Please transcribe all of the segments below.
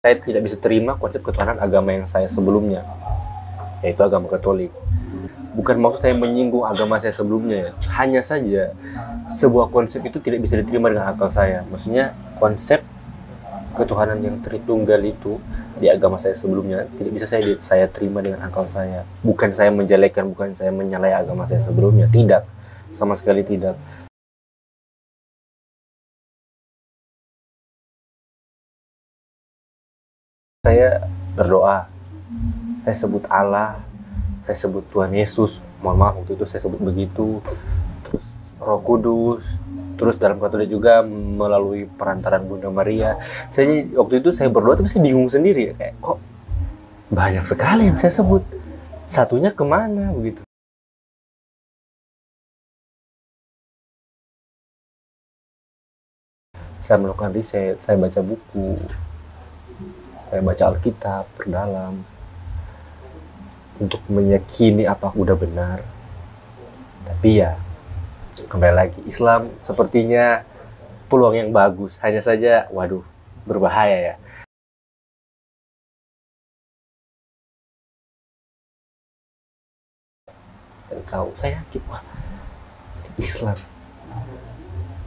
Saya tidak bisa terima konsep ketuhanan agama yang saya sebelumnya, yaitu agama Katolik. Bukan maksud saya menyinggung agama saya sebelumnya ya. Hanya saja sebuah konsep itu tidak bisa diterima dengan akal saya. Maksudnya konsep ketuhanan yang Tritunggal itu di agama saya sebelumnya tidak bisa saya terima dengan akal saya. Bukan saya menjelekkan, bukan saya menyalahkan agama saya sebelumnya. Tidak, sama sekali tidak. Saya berdoa, saya sebut Allah, saya sebut Tuhan Yesus, mohon maaf waktu itu saya sebut begitu, terus Roh Kudus, terus dalam Katolik juga melalui perantaran Bunda Maria. Saya waktu itu saya berdoa tapi saya bingung sendiri ya, kayak kok banyak sekali yang saya sebut, satunya kemana begitu. Saya melakukan riset, saya baca buku, saya baca Alkitab, perdalam, untuk meyakini apa udah benar. Tapi ya, kembali lagi, Islam sepertinya peluang yang bagus. Hanya saja, waduh, berbahaya ya. Saya tahu, saya yakin, wah, Islam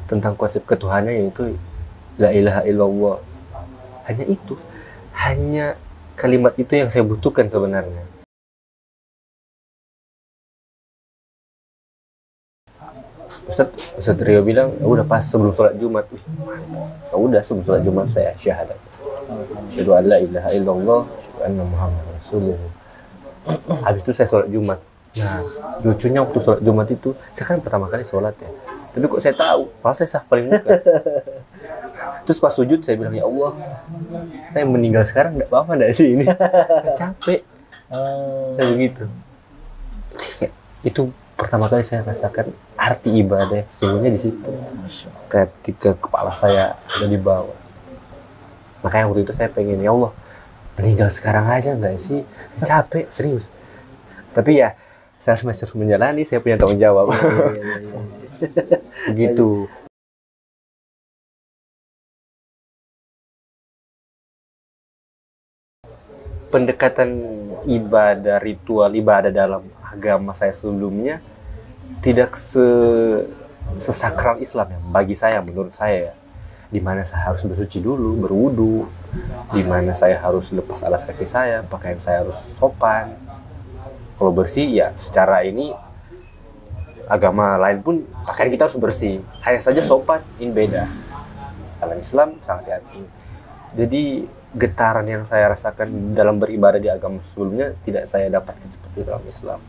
tentang konsep ketuhanan yaitu La ilaha illallah. Hanya itu. Hanya kalimat itu yang saya butuhkan sebenarnya. Ustadz Rio bilang, udah pas sebelum sholat Jumat. Udah sebelum sholat Jumat saya syahadat. Asyhadu an la ilaha illallah wa anna Muhammadar Rasulullah. Habis itu saya sholat Jumat. Nah, lucunya waktu sholat Jumat itu, saya kan pertama kali sholat ya. Tapi kok saya tahu, padahal saya sah paling muka. Terus pas sujud saya bilang, ya Allah, saya meninggal sekarang enggak apa-apa enggak sih ini? Saya capek. Kayak begitu. Itu pertama kali saya rasakan arti ibadah sesungguhnya di situ. Ketika kepala saya ada di bawah. Makanya waktu itu saya pengen, ya Allah, meninggal sekarang aja enggak sih? Saya capek, serius. Tapi ya, saya harus menjalani, saya punya tanggung jawab. Begitu. Pendekatan ibadah, ritual ibadah dalam agama saya sebelumnya tidak sesakral Islam ya, bagi saya, menurut saya ya. Dimana saya harus bersuci dulu, berwudu, dimana saya harus lepas alas kaki saya, pakaian saya harus sopan. Kalau bersih ya secara ini agama lain pun pakaian kita harus bersih, hanya saja sopan ini beda. Dalam Islam sangat diatur. Jadi getaran yang saya rasakan dalam beribadah di agama sebelumnya tidak saya dapatkan seperti dalam Islam.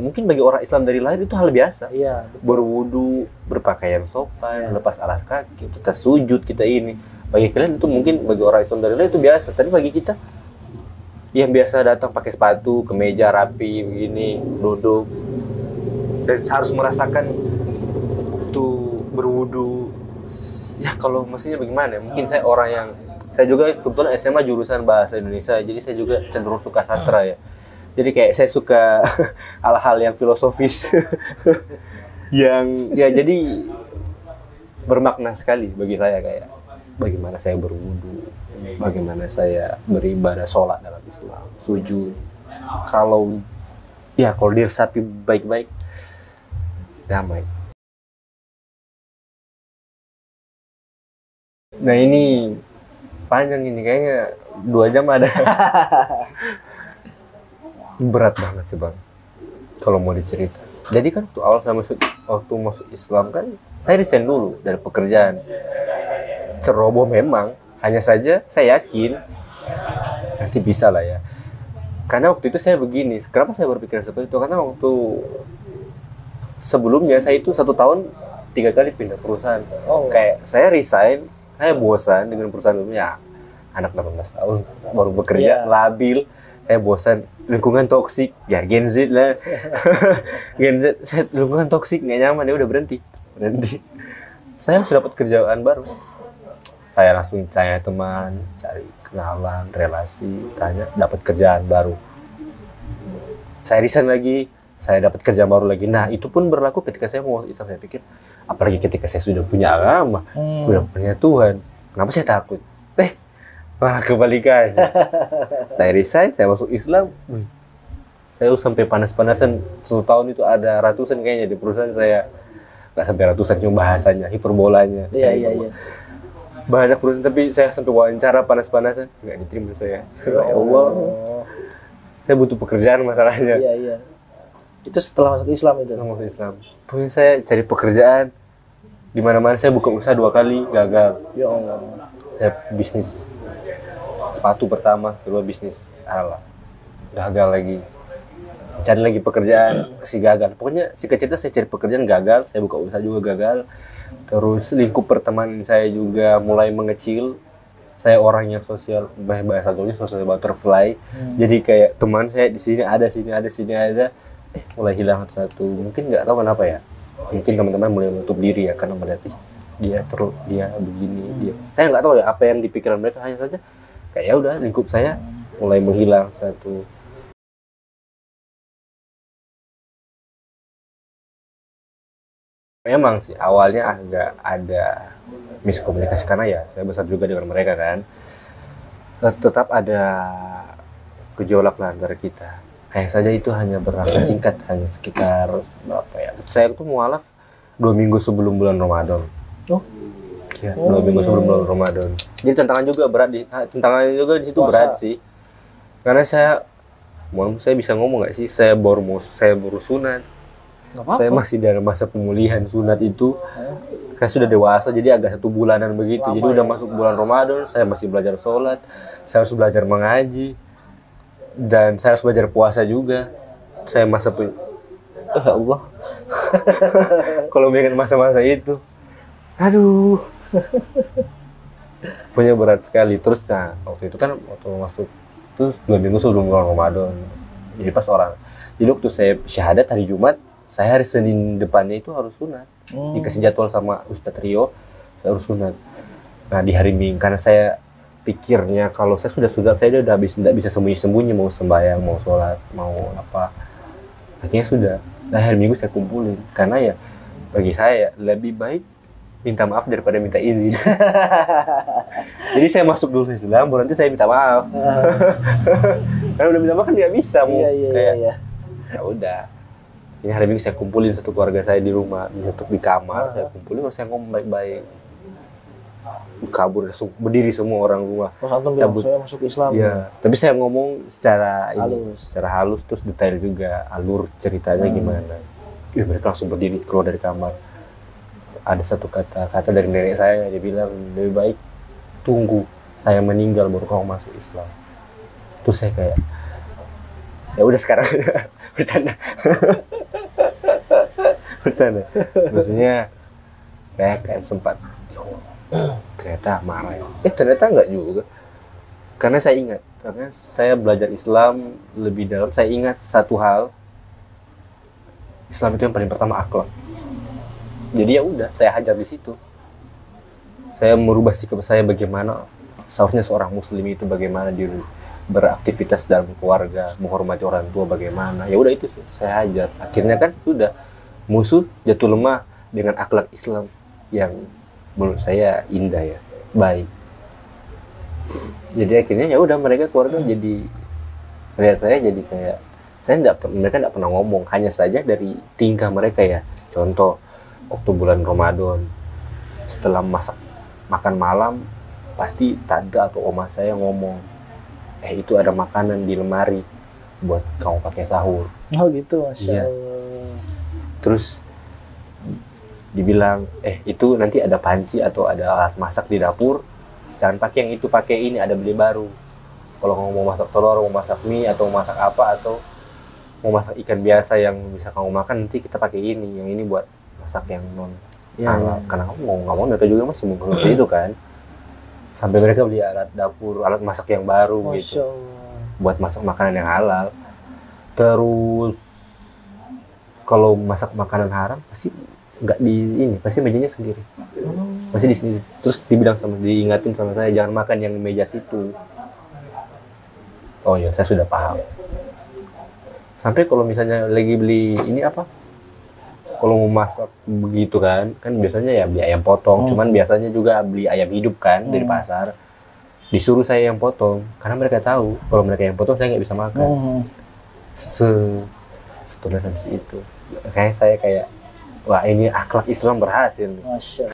Mungkin bagi orang Islam dari lahir itu hal biasa. Iya, berwudu, berpakaian sopan, lepas alas kaki, kita sujud, kita ini. Bagi kalian itu mungkin, bagi orang Islam dari lahir itu biasa. Tapi bagi kita yang biasa datang pakai sepatu, kemeja rapi begini, duduk, dan harus merasakan tuh berwudu. Ya kalau mestinya bagaimana? Mungkin saya orang yang, saya juga kebetulan SMA jurusan bahasa Indonesia, jadi saya juga cenderung suka sastra ya. Jadi kayak saya suka hal-hal yang filosofis, yang ya jadi bermakna sekali bagi saya, kayak bagaimana saya berwudu, bagaimana saya beribadah, sholat dalam Islam, sujud. Kalau diresapi baik-baik, damai. Nah ini panjang ini, kayaknya 2 jam ada. Berat banget sih bang, kalau mau dicerita. Jadi kan waktu masuk Islam kan, saya resign dulu dari pekerjaan. Ceroboh memang, hanya saja saya yakin nanti bisa lah ya. Karena waktu itu saya begini, kenapa saya berpikir seperti itu? Karena waktu sebelumnya saya itu 1 tahun 3 kali pindah perusahaan. Kayak saya resign, saya bosan dengan perusahaan sebelumnya. anak 18 tahun baru bekerja, labil, saya bosan, lingkungan toksik, ya Gen Z lah. Gen Z, saya lingkungan toksik nggak nyaman, dia udah berhenti. Saya harus dapat kerjaan baru. Saya langsung tanya teman, cari kenalan, relasi, tanya, dapat kerjaan baru. Saya resign lagi, saya dapat kerjaan baru lagi. Nah, itu pun berlaku ketika saya mau Islam. Saya pikir, apalagi ketika saya sudah punya agama, sudah punya Tuhan, kenapa saya takut? Malah kebalikan. Saya resign, saya masuk Islam. Saya sampai panas-panasan, 1 tahun itu ada ratusan kayaknya di perusahaan saya. Nggak sampai ratusan, cuma bahasanya, hiperbolanya. Iya. Banyak perusahaan, tapi saya sampai wawancara panas-panasan, nggak diterima saya. Ya Allah. Saya butuh pekerjaan masalahnya. Iya. Itu setelah masuk Islam itu? Setelah masuk Islam. Pokoknya saya cari pekerjaan, di mana-mana saya buka usaha 2 kali, gagal. Ya Allah. Saya bisnis sepatu pertama, kedua bisnis alat, gagal lagi. Cari lagi pekerjaan, masih gagal. Pokoknya singkat cerita saya cari pekerjaan gagal, saya buka usaha juga gagal. Terus lingkup pertemanan saya juga mulai mengecil. Saya orang yang sosial, bahasa gaulnya social butterfly. Jadi kayak teman saya di sini ada, mulai hilang satu-satu. Mungkin nggak tahu kenapa ya. Mungkin teman-teman mulai menutup diri ya karena melihat dia begini, dia. Saya nggak tahu ya apa yang di pikiran mereka, hanya saja kayak ya udah lingkup saya mulai menghilang satu. Memang sih awalnya agak ada miskomunikasi karena ya saya besar juga dengan mereka kan. Tetap ada gejolak lah antara kita. Hanya saja itu hanya berlangsung singkat, hanya sekitar berapa ya? Saya tuh mualaf 2 minggu sebelum bulan Ramadan. Ya, 2 minggu sebelum bulan Ramadan. Jadi tantangan juga tantangannya juga di situ berat sih. Karena saya bisa ngomong nggak sih? Saya baru sunat. Saya masih dalam masa pemulihan sunat itu. Saya sudah dewasa, jadi agak 1 bulanan begitu. Jadi udah masuk bulan Ramadan, saya masih belajar sholat, saya harus belajar mengaji, dan saya harus belajar puasa juga. Saya ya Allah. Kalau mengingat masa-masa itu, aduh. Punya berat sekali. Terus waktu itu kan waktu masuk terus 2 minggu sebelum bulan Ramadan. Jadi waktu saya syahadat hari Jumat, saya hari Senin depannya itu harus sunat. Dikasih jadwal sama Ustadz Rio, saya harus sunat. Nah di hari Minggu, karena saya pikirnya kalau saya sudah sunat, saya udah tidak bisa sembunyi-sembunyi mau sembahyang, mau sholat, mau apa. Akhirnya saya hari Minggu saya kumpulin. Karena ya bagi saya lebih baik minta maaf daripada minta izin. Jadi saya masuk dulu Islam, baru nanti saya minta maaf. Karena udah minta maaf kan nggak bisa. Iya. Ya udah. Ini hari Minggu saya kumpulin satu keluarga saya di rumah, di kamar, saya kumpulin, saya ngomong baik-baik. Kabur, berdiri semua orang rumah. Antum bilang saya masuk Islam. Iya. Tapi saya ngomong secara halus, terus detail juga, alur ceritanya gimana. Mereka langsung berdiri keluar dari kamar. Ada satu kata dari nenek saya, dia bilang lebih baik tunggu saya meninggal baru kamu masuk Islam. Terus saya kayak ya udah sekarang bercanda. Maksudnya saya kan sempat ternyata marah ya. Ternyata enggak juga. Karena saya belajar Islam lebih dalam, saya ingat satu hal. Islam itu yang paling pertama akhlak. Jadi ya udah, saya hajar di situ. Saya merubah sikap saya bagaimana seharusnya seorang muslim itu, bagaimana dia beraktivitas dalam keluarga, menghormati orang tua bagaimana. Ya udah itu saya hajar. Akhirnya kan sudah musuh jatuh lemah dengan akhlak Islam yang menurut saya indah ya, baik. Jadi akhirnya ya udah mereka keluarga jadi lihat saya jadi kayak mereka tidak pernah ngomong, hanya saja dari tingkah mereka ya. Contoh waktu bulan Ramadan setelah makan malam pasti tante atau oma saya ngomong, itu ada makanan di lemari buat kamu pakai sahur. Oh gitu, Masya Allah. Terus dibilang, itu nanti ada panci atau ada alat masak di dapur, jangan pakai yang itu, pakai ini, ada beli baru. Kalau kamu mau masak telur, mau masak mie, atau mau masak apa, atau mau masak ikan biasa yang bisa kamu makan, nanti kita pakai ini, yang ini buat masak yang non halal. Karena kamu nggak mau, mereka juga masih mengkonsumsi itu kan. Sampai mereka beli alat dapur, alat masak yang baru Masya gitu, Allah. buat masak makanan yang halal. Terus kalau masak makanan haram pasti nggak di ini, pasti mejanya sendiri, pasti di sini. Terus diingatin sama saya, jangan makan yang di meja situ. Oh ya, saya sudah paham. Sampai kalau misalnya lagi beli ini apa, kalau mau masak begitu kan biasanya ya beli ayam potong. Cuman biasanya juga beli ayam hidup kan dari pasar. Disuruh saya yang potong karena mereka tahu kalau mereka yang potong saya nggak bisa makan. Setoleransi itu. Kayak saya kayak, wah ini akhlak Islam berhasil. Masya